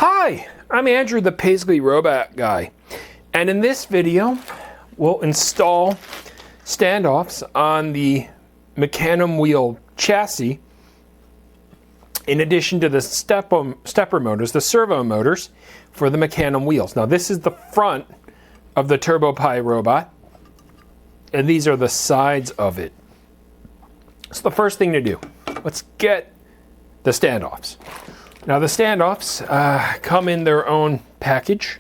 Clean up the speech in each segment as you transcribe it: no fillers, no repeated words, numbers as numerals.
Hi, I'm Andrew, the Paisley Robot Guy, and in this video, we'll install standoffs on the Mecanum wheel chassis, in addition to the stepper motors, the servo motors for the Mecanum wheels. Now, this is the front of the Turbopi robot, and these are the sides of it. So the first thing to do, let's get the standoffs. Now the standoffs come in their own package,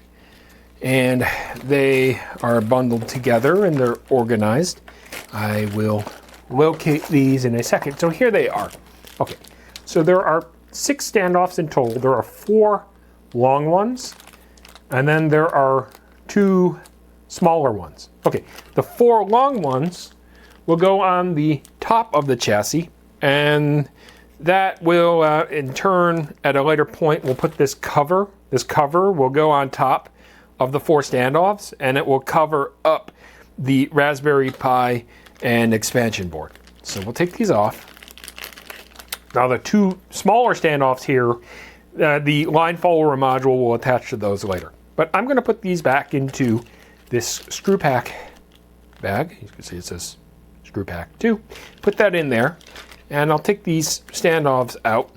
and they are bundled together and they're organized. I will locate these in a second. So here they are. Okay, so there are 6 standoffs in total. There are 4 long ones, and then there are 2 smaller ones. Okay, the 4 long ones will go on the top of the chassis, and that will, in turn, at a later point, we'll put this cover. This cover will go on top of the 4 standoffs, and it will cover up the Raspberry Pi and expansion board. So we'll take these off. Now the 2 smaller standoffs here, the line follower module will attach to those later. But I'm going to put these back into this screw pack bag. You can see it says screw pack 2. Put that in there. And I'll take these standoffs out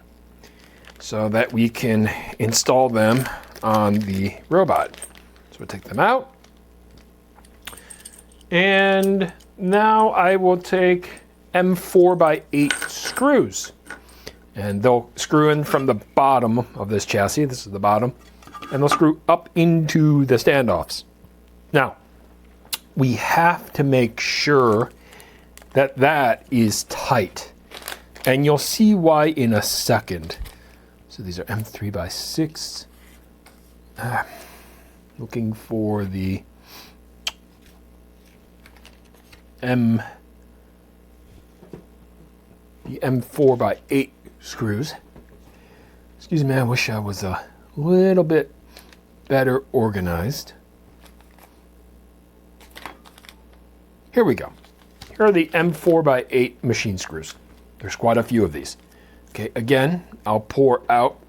so that we can install them on the robot. So we'll take them out. And now I will take M4x8 screws. And they'll screw in from the bottom of this chassis. This is the bottom. And they'll screw up into the standoffs. Now, we have to make sure that that is tight. And you'll see why in a second. So these are M3x6. Looking for the M4x8 screws. Excuse me, I wish I was a little bit better organized. Here we go. Here are the M4x8 machine screws. There's quite a few of these. Okay, again, I'll pour out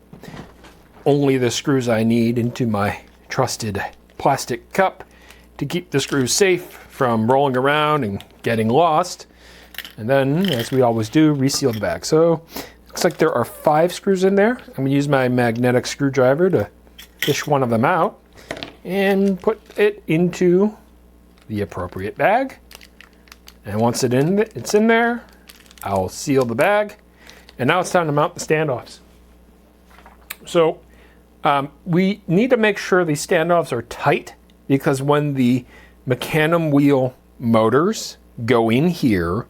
only the screws I need into my trusted plastic cup to keep the screws safe from rolling around and getting lost. And then, as we always do, reseal the bag. So, looks like there are 5 screws in there. I'm going to use my magnetic screwdriver to fish one of them out and put it into the appropriate bag. And once it's in there, I'll seal the bag, and now it's time to mount the standoffs. So we need to make sure these standoffs are tight, because when the Mecanum wheel motors go in here,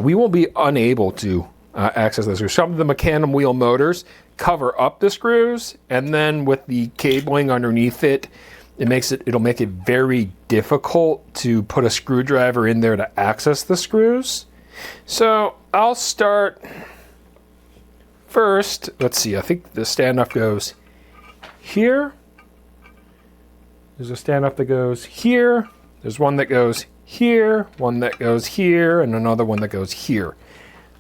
we will be unable to access those screws. Some of the Mecanum wheel motors cover up the screws, and then with the cabling underneath it, it'll make it very difficult to put a screwdriver in there to access the screws. So I'll start first. Let's see, I think the standoff goes here. There's a standoff that goes here. There's one that goes here, one that goes here, and another one that goes here.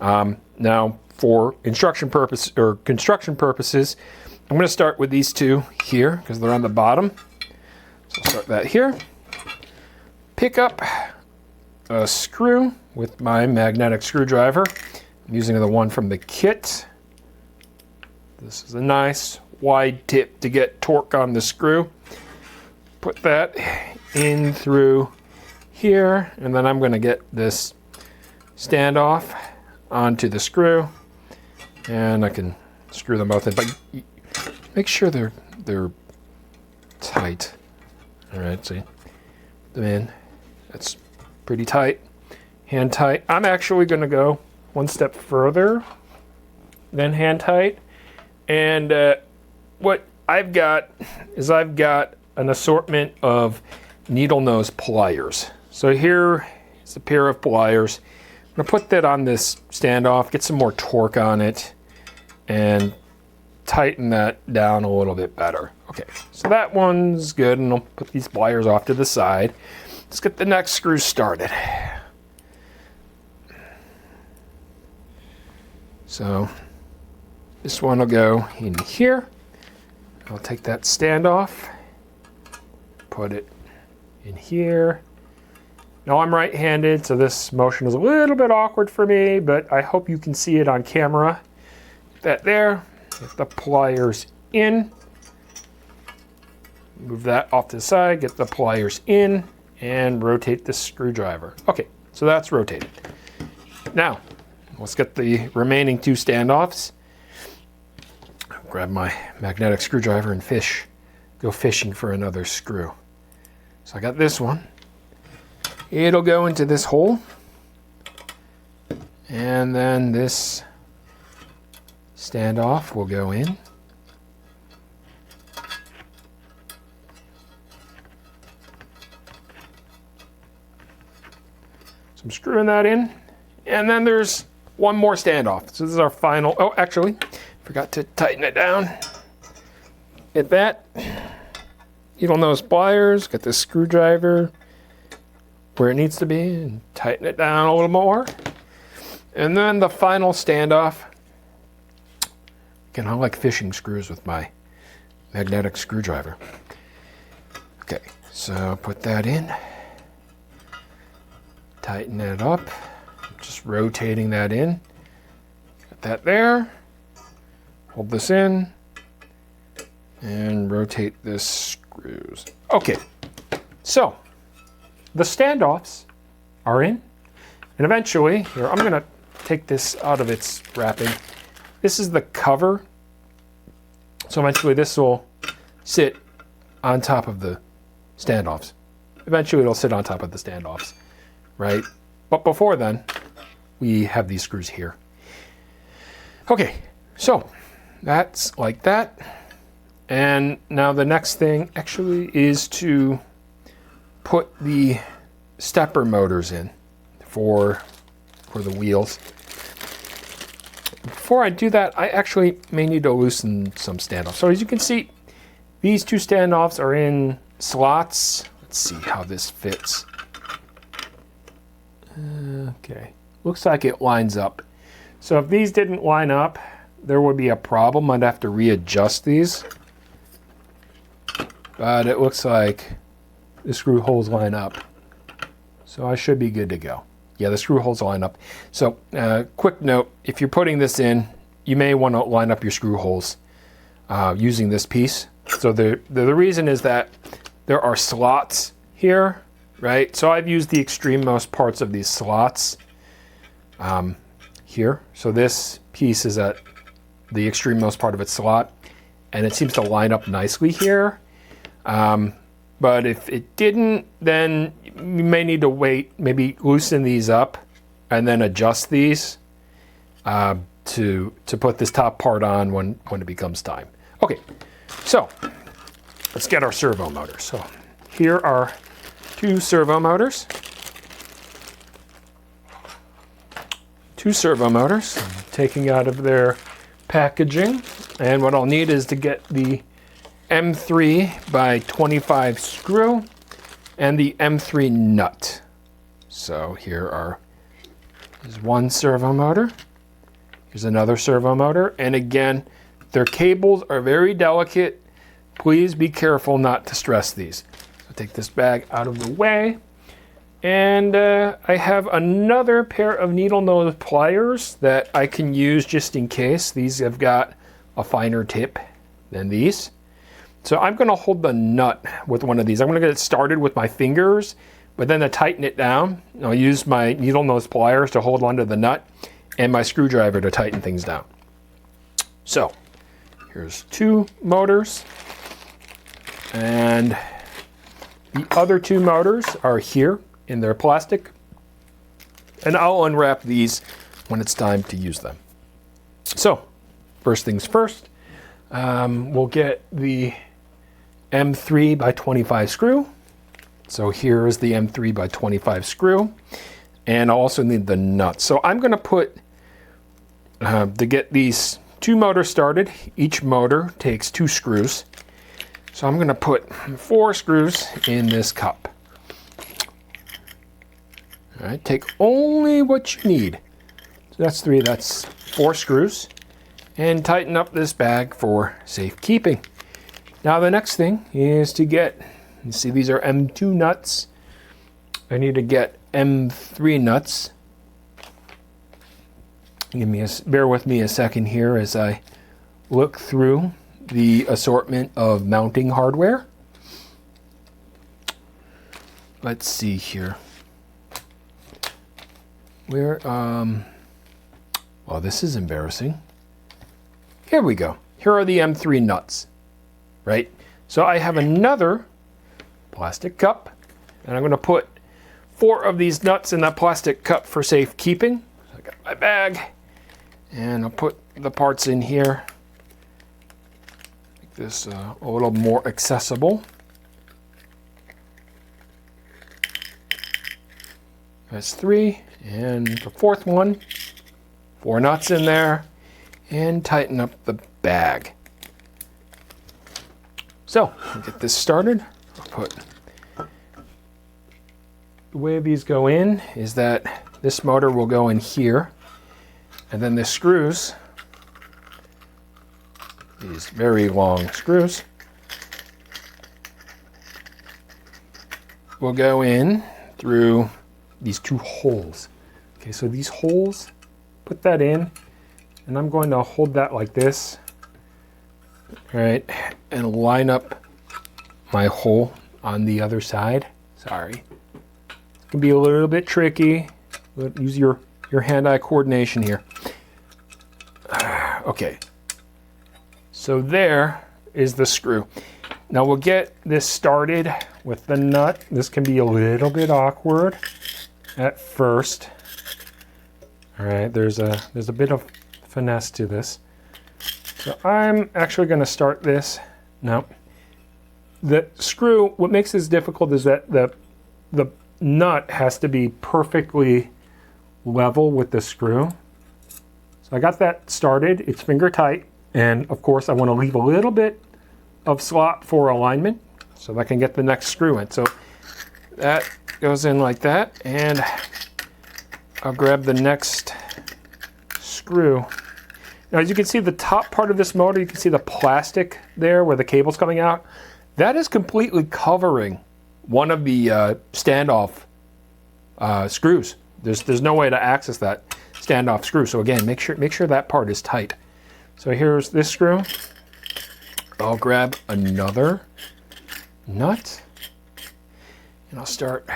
Now, for instruction purpose or construction purposes, I'm going to start with these 2 here because they're on the bottom. So I'll start that here. Pick up a screw with my magnetic screwdriver. I'm using the one from the kit. This is a nice wide tip to get torque on the screw. Put that in through here, and then I'm going to get this standoff onto the screw, and I can screw them both in. But make sure they're tight. All right, see, put them in. That's pretty tight, hand tight. I'm actually going to go one step further than hand tight. And what I've got is I've got an assortment of needle nose pliers. So here is a pair of pliers. I'm going to put that on this standoff, get some more torque on it, and tighten that down a little bit better. Okay, so that one's good, and I'll put these pliers off to the side. Let's get the next screw started. So this one will go in here. I'll take that standoff, put it in here. Now I'm right-handed, so this motion is a little bit awkward for me, but I hope you can see it on camera. That there, get the pliers in. Move that off to the side, get the pliers in, and rotate the screwdriver. Okay, so that's rotated. Now, let's get the remaining two standoffs. Grab my magnetic screwdriver and go fishing for another screw. So I got this one. It'll go into this hole. And then this standoff will go in. So I'm screwing that in. And then there's one more standoff. So this is our final. Oh, actually, forgot to tighten it down. Get that. Needle nose pliers. Get the screwdriver where it needs to be and tighten it down a little more. And then the final standoff. Again, I like fishing screws with my magnetic screwdriver. Okay, so put that in. Tighten it up. Just rotating that in. Get that there. Hold this in. And rotate this screws. Okay, so the standoffs are in. And eventually, here, I'm going to take this out of its wrapping. This is the cover. So eventually this will sit on top of the standoffs. Eventually it'll sit on top of the standoffs, right? But before then, we have these screws here. Okay, so that's like that. And now the next thing actually is to put the stepper motors in for the wheels. Before I do that, I actually may need to loosen some standoffs. So as you can see, these two standoffs are in slots. Let's see how this fits. Okay, looks like it lines up. So if these didn't line up, there would be a problem. I'd have to readjust these. But it looks like the screw holes line up. So I should be good to go. Yeah, the screw holes line up. So quick note, if you're putting this in, you may want to line up your screw holes using this piece. So the reason is that there are slots here, right? So I've used the extreme-most parts of these slots here. So this piece is at the extreme-most part of its slot, and it seems to line up nicely here. But if it didn't, then you may need to wait, maybe loosen these up and then adjust these to put this top part on when it becomes time. Okay, so let's get our servo motors. So here are two servo motors. Two servo motors, taking out of their packaging. And what I'll need is to get the M3 by 25 screw and the M3 nut. So here's one servo motor. Here's another servo motor. And again, their cables are very delicate. Please be careful not to stress these. So take this bag out of the way. And I have another pair of needle nose pliers that I can use just in case. These have got a finer tip than these. So I'm going to hold the nut with one of these. I'm going to get it started with my fingers, but then to tighten it down, I'll use my needle nose pliers to hold onto the nut and my screwdriver to tighten things down. So here's two motors, and the other two motors are here in their plastic, and I'll unwrap these when it's time to use them. So first things first, we'll get the M3 by 25 screw. So here is the M3 by 25 screw, and I'll also need the nut. So I'm going to put, to get these two motors started, each motor takes 2 screws. So I'm going to put 4 screws in this cup. All right, take only what you need. So that's 3, that's 4 screws. And tighten up this bag for safekeeping. Now the next thing is to get, you see these are M2 nuts. I need to get M3 nuts. Bear with me a second here as I look through the assortment of mounting hardware. Let's see here. Well, this is embarrassing. Here we go. Here are the M3 nuts, right? So I have another plastic cup, and I'm going to put 4 of these nuts in that plastic cup for safekeeping. So I got my bag, and I'll put the parts in here. Make this a little more accessible. That's 3, and the 4th one, 4 nuts in there, and tighten up the bag. So, to get this started, I'll put, the way these go in is that this motor will go in here, and then the screws, these very long screws, will go in through these 2 holes. Okay, so these holes, put that in, and I'm going to hold that like this, all right, and line up my hole on the other side. Sorry, it can be a little bit tricky. Use your hand-eye coordination here. Okay, so there is the screw. Now we'll get this started with the nut. This can be a little bit awkward at first. All right, there's a bit of finesse to this. So I'm actually going to start this. Now, the screw, what makes this difficult is that the nut has to be perfectly level with the screw. So I got that started. It's finger tight. And of course, I want to leave a little bit of slot for alignment so that I can get the next screw in. So that goes in like that, and I'll grab the next screw. Now, as you can see, the top part of this motor, you can see the plastic there where the cable's coming out. That is completely covering one of the standoff screws. There's no way to access that standoff screw. So again, make sure that part is tight. So here's this screw. I'll grab another nut, and I'll start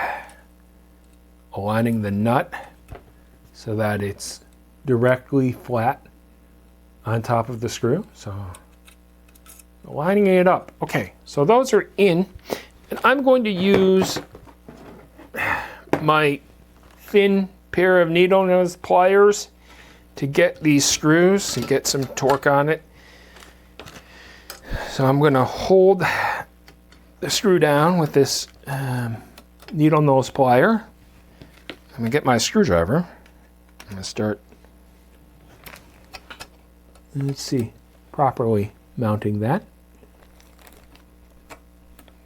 aligning the nut so that it's directly flat on top of the screw. So lining it up. Okay, so those are in, and I'm going to use my thin pair of needle nose pliers to get these screws and get some torque on it. So I'm going to hold the screw down with this needle nose plier. I'm going to get my screwdriver. I'm going to start, let's see, properly mounting that.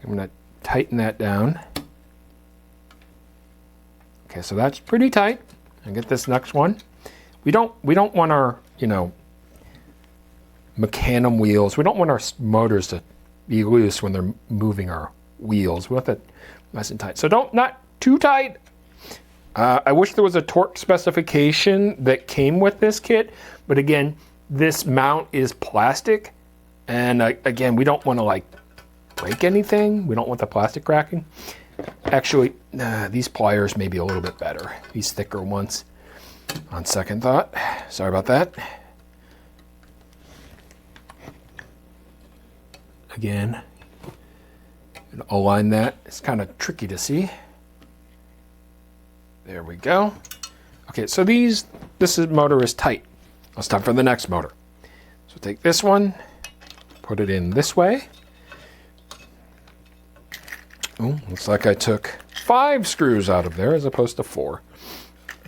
I'm going to tighten that down. Okay, so that's pretty tight. I'll get this next one. We don't want our, Mecanum wheels. We don't want our motors to be loose when they're moving our wheels. We want that nice and tight. So not too tight. I wish there was a torque specification that came with this kit, but again, this mount is plastic, and again, we don't want to break anything. We don't want the plastic cracking. Actually, these pliers may be a little bit better. These thicker ones, on second thought. Sorry about that. Again, align that. It's kind of tricky to see. There we go. Okay, so this motor is tight. It's time for the next motor. So take this one, put it in this way. Oh, looks like I took 5 screws out of there as opposed to 4.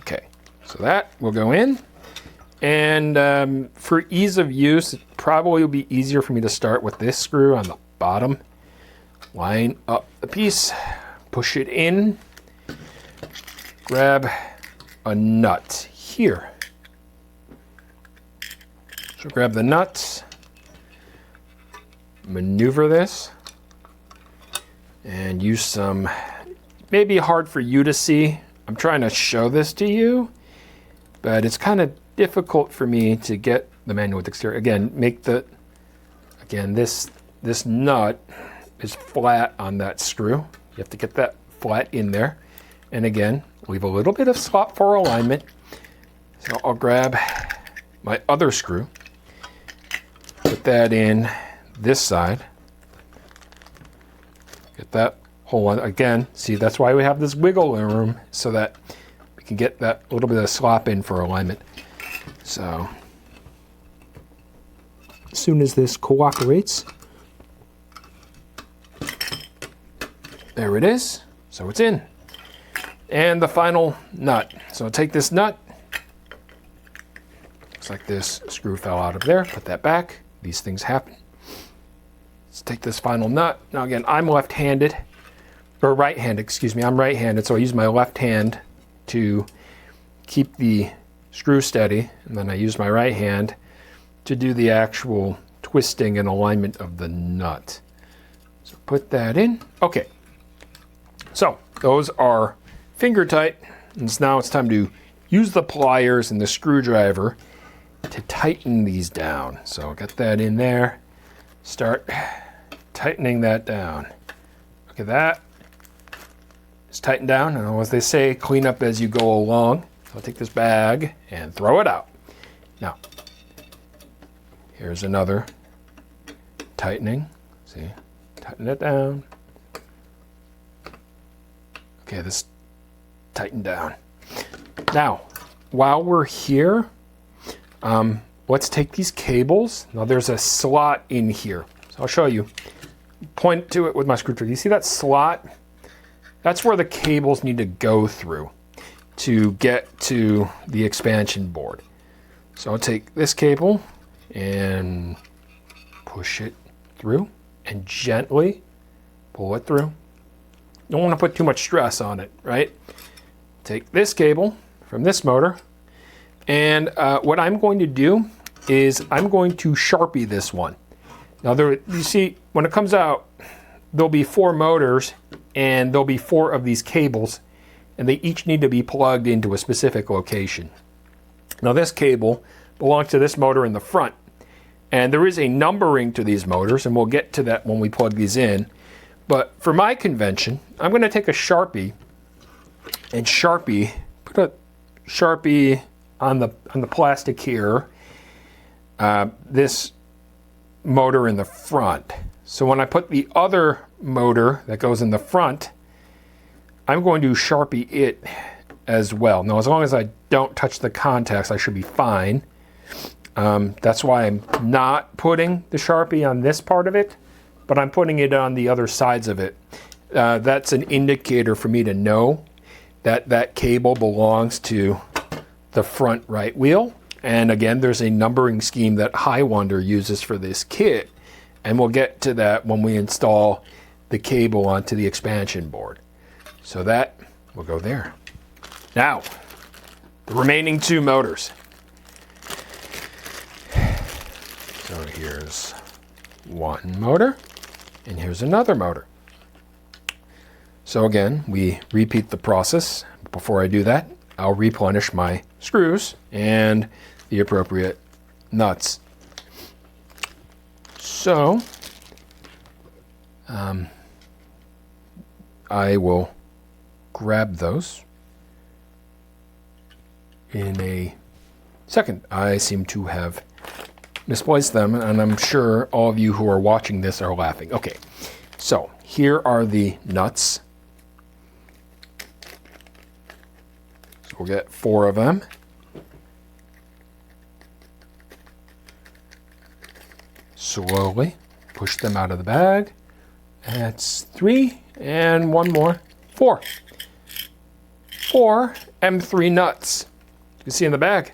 Okay, so that will go in. And for ease of use, it probably will be easier for me to start with this screw on the bottom. Line up the piece, push it in, grab a nut here. So grab the nuts, maneuver this and use some, maybe hard for you to see. I'm trying to show this to you, but it's kind of difficult for me to get the manual with exterior. Again, this nut is flat on that screw. You have to get that flat in there. And again, leave a little bit of slop for alignment. So I'll grab my other screw, put that in this side, get that hole on. Again, see, that's why we have this wiggle room, so that we can get that little bit of slop in for alignment. So as soon as this cooperates, there it is. So it's in. And the final nut. So I'll take this nut. Looks like this screw fell out of there. Put that back. These things happen. Let's take this final nut. Now again, I'm left-handed, or right-handed, excuse me. I'm right-handed, so I use my left hand to keep the screw steady, and then I use my right hand to do the actual twisting and alignment of the nut. So put that in. Okay. So those are finger tight, and now it's time to use the pliers and the screwdriver to tighten these down. So get that in there, start tightening that down. Look at that. It's tightened down, and as they say, clean up as you go along. So I'll take this bag and throw it out. Now, here's another tightening. See, tighten it down. Okay, this tightened down. Now, while we're here, let's take these cables. Now there's a slot in here. So I'll show you. Point to it with my screwdriver. You see that slot? That's where the cables need to go through to get to the expansion board. So I'll take this cable and push it through and gently pull it through. Don't want to put too much stress on it, right? Take this cable from this motor, and what I'm going to do is I'm going to Sharpie this one. Now, you see, when it comes out, there'll be 4 motors, and there'll be 4 of these cables, and they each need to be plugged into a specific location. Now, this cable belongs to this motor in the front, and there is a numbering to these motors, and we'll get to that when we plug these in. But for my convention, I'm going to take a Sharpie and put a Sharpie on the plastic here, this motor in the front. So when I put the other motor that goes in the front, I'm going to Sharpie it as well. Now, as long as I don't touch the contacts, I should be fine. That's why I'm not putting the Sharpie on this part of it, but I'm putting it on the other sides of it. That's an indicator for me to know that that cable belongs to the front right wheel. And again, there's a numbering scheme that Hiwonder uses for this kit. And we'll get to that when we install the cable onto the expansion board. So that will go there. Now, the remaining 2 motors. So here's one motor, and here's another motor. So again, we repeat the process. Before I do that, I'll replenish my screws and the appropriate nuts. So I will grab those in a second. I seem to have misplaced them, and I'm sure all of you who are watching this are laughing. Okay, so here are the nuts. So we'll get 4 of them. Slowly push them out of the bag. That's 3, and one more, 4. 4 M3 nuts. You can see in the bag.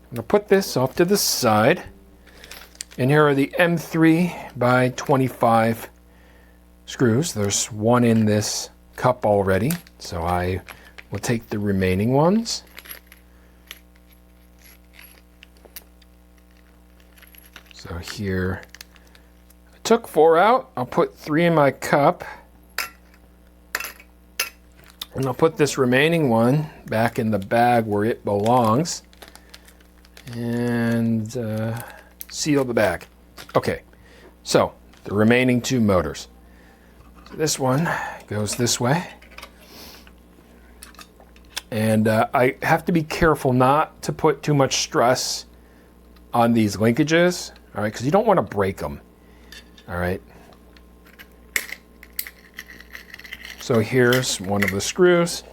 I'm going to put this off to the side. And here are the M3 by 25 screws. There's one in this cup already, so I will take the remaining ones. So here, I took 4 out. I'll put 3 in my cup. And I'll put this remaining one back in the bag where it belongs. And seal the bag. Okay, so the remaining 2 motors. So this one goes this way. And I have to be careful not to put too much stress on these linkages, all right, because you don't want to break them, all right. So here's one of the screws,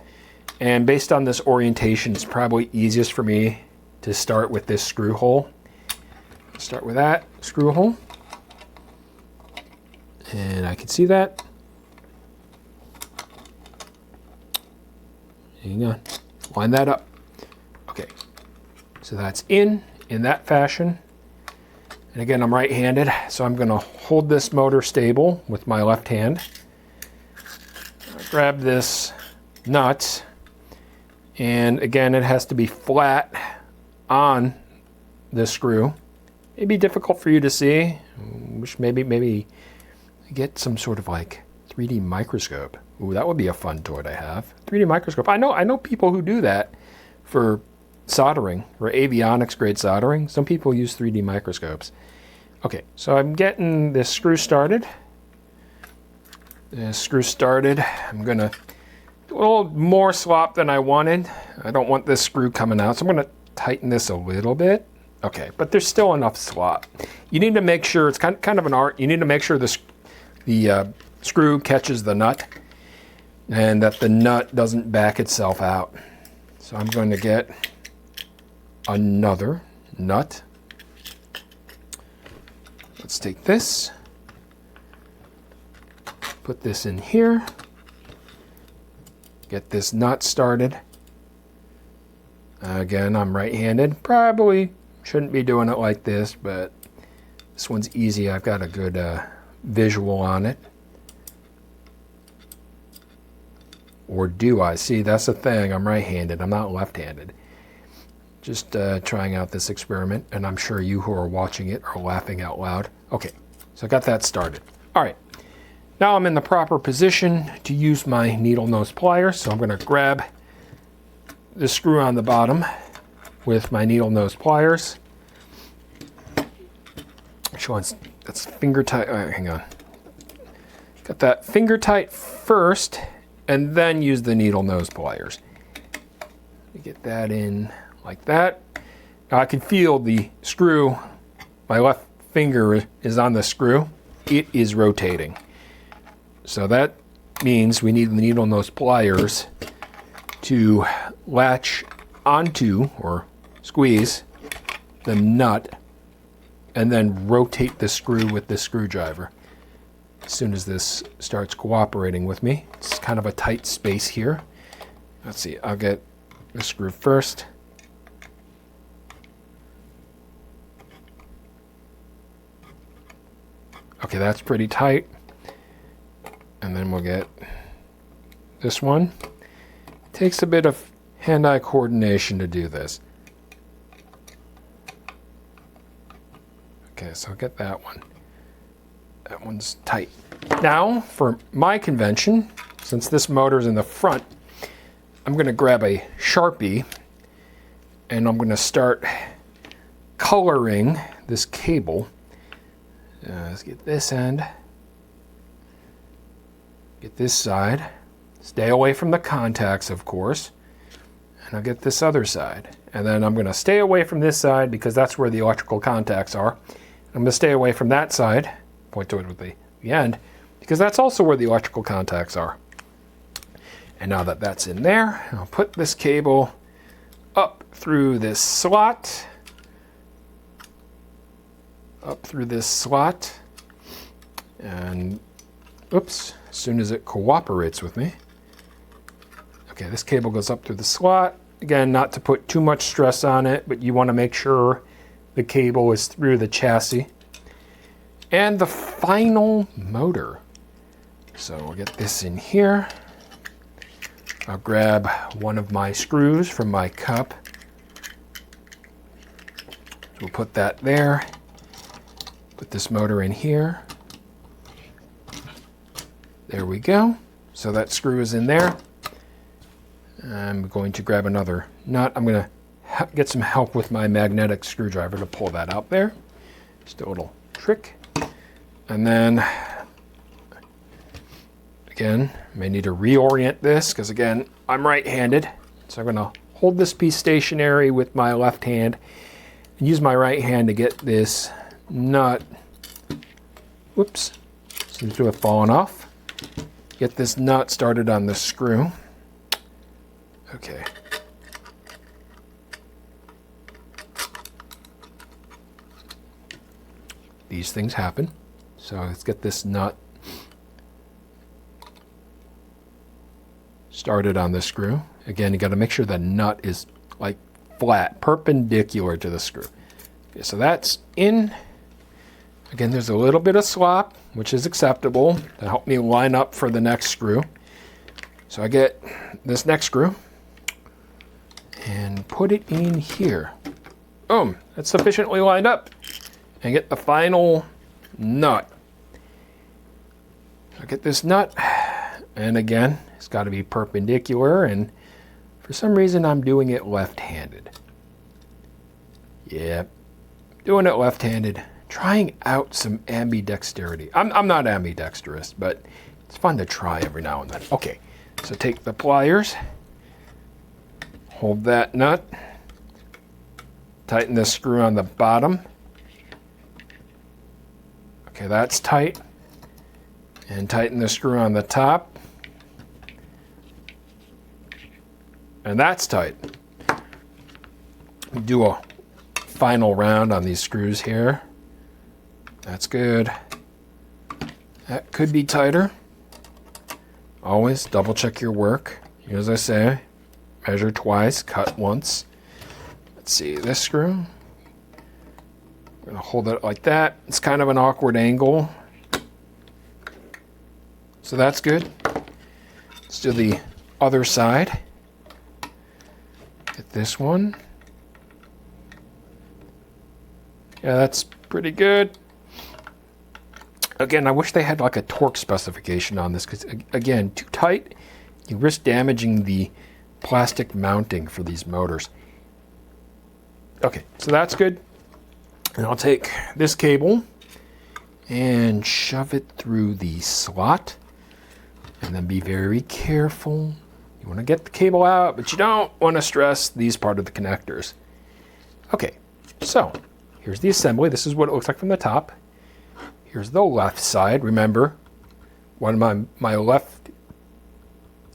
and based on this orientation, it's probably easiest for me to start with this screw hole. Start with that screw hole, and I can see that. Hang on, line that up. Okay, so that's in that fashion. And again, I'm right-handed, so I'm gonna hold this motor stable with my left hand. Grab this nut, and again, it has to be flat on the screw. It'd be difficult for you to see. Wish maybe get some sort of like 3D microscope. Ooh, that would be a fun toy to have. 3D microscope. I know people who do that for soldering, for avionics grade soldering. Some people use 3D microscopes. Okay, so I'm getting this screw started. I'm gonna do a little more slop than I wanted. I don't want this screw coming out, so I'm gonna tighten this a little bit. Okay, but there's still enough slop. You need to make sure, it's kind of an art, you need to make sure the screw catches the nut and that the nut doesn't back itself out. So I'm going to get another nut. Let's take this, put this in here, get this nut started. Again, I'm right-handed. Probably shouldn't be doing it like this, but this one's easy. I've got a good visual on it. Or do I? See, that's the thing. I'm right-handed. I'm not left-handed. Just trying out this experiment, and I'm sure you who are watching it are laughing out loud. Okay, so I got that started. All right, now I'm in the proper position to use my needle nose pliers, so I'm going to grab the screw on the bottom with my needle nose pliers. Which one's, that's finger tight. All right, hang on. Got that finger tight first, and then use the needle nose pliers. Get that in like that. Now I can feel the screw. My left finger is on the screw. It is rotating. So that means we need the needle nose pliers to latch onto or squeeze the nut and then rotate the screw with the screwdriver. As soon as this starts cooperating with me, it's kind of a tight space here. Let's see, I'll get the screw first. Okay, that's pretty tight. And then we'll get this one. Takes a bit of hand-eye coordination to do this. Okay, so I'll get that one. That one's tight. Now, for my convention, since this motor's in the front, I'm going to grab a Sharpie and I'm going to start coloring this cable. Let's get this end. Get this side. Stay away from the contacts, of course. And I'll get this other side. And then I'm going to stay away from this side because that's where the electrical contacts are. I'm going to stay away from that side. Point to it with the end, because that's also where the electrical contacts are. And now that that's in there, I'll put this cable up through this slot, and oops, as soon as it cooperates with me. Okay, this cable goes up through the slot. Again, not to put too much stress on it, but you want to make sure the cable is through the chassis. And the final motor. So we'll get this in here. I'll grab one of my screws from my cup. We'll put that there. Put this motor in here. There we go. So that screw is in there. I'm going to grab another nut. I'm going to get some help with my magnetic screwdriver to pull that out there. Just a little trick. And then, again, I may need to reorient this because, again, I'm right-handed. So I'm going to hold this piece stationary with my left hand and use my right hand to get this nut. Whoops. Seems to have fallen off. Get this nut started on the screw. Okay. These things happen. So let's get this nut started on the screw. Again, you got to make sure the nut is like flat, perpendicular to the screw. Okay, so that's in. Again, there's a little bit of slop, which is acceptable to help me line up for the next screw. So I get this next screw and put it in here. Boom, that's sufficiently lined up. And get the final nut. I get this nut, and again, it's got to be perpendicular, and for some reason I'm doing it left-handed. Yep, doing it left-handed. Trying out some ambidexterity. I'm not ambidextrous, but it's fun to try every now and then. Okay, so take the pliers, hold that nut, tighten the screw on the bottom. Okay, that's tight. And tighten the screw on the top. And that's tight. Do a final round on these screws here. That's good. That could be tighter. Always double check your work. As I say, measure twice, cut once. Let's see, this screw. I'm going to hold it like that. It's kind of an awkward angle. So that's good. Let's do the other side. Get this one. Yeah, that's pretty good. Again, I wish they had like a torque specification on this because, again, too tight, you risk damaging the plastic mounting for these motors. Okay, so that's good. And I'll take this cable and shove it through the slot. And then be very careful. You want to get the cable out, but you don't want to stress these part of the connectors. Okay, so here's the assembly. This is what it looks like from the top. Here's the left side. Remember, one of my left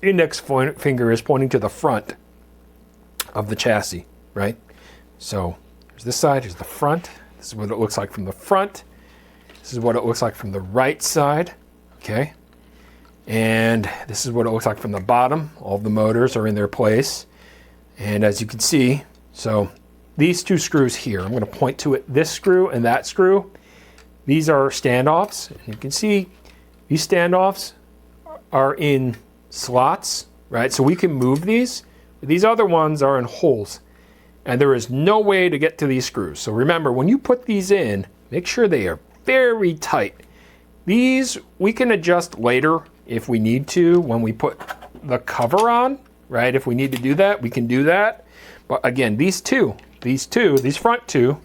index finger is pointing to the front of the chassis, right? So here's this side, here's the front. This is what it looks like from the front. This is what it looks like from the right side, okay? And this is what it looks like from the bottom. All of the motors are in their place. And as you can see, so these two screws here, I'm going to point to it, this screw and that screw. These are standoffs. And you can see these standoffs are in slots, right? So we can move these. These other ones are in holes. And there is no way to get to these screws. So remember, when you put these in, make sure they are very tight. These we can adjust later if we need to when we put the cover on, right? If we need to do that, we can do that. But again, these front two,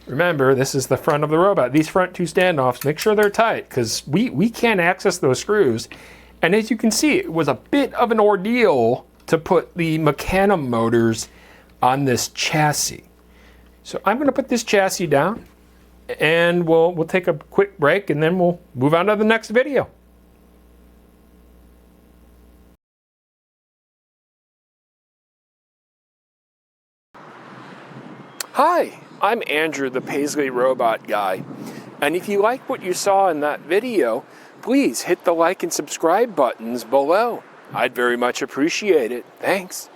remember, this is the front of the robot. These front two standoffs, make sure they're tight because we can't access those screws. And as you can see, it was a bit of an ordeal to put the Mecanum motors on this chassis. So I'm going to put this chassis down and we'll take a quick break and then we'll move on to the next video. Hi, I'm Andrew, the Paisley Robot Guy. And if you like what you saw in that video, please hit the like and subscribe buttons below. I'd very much appreciate it. Thanks.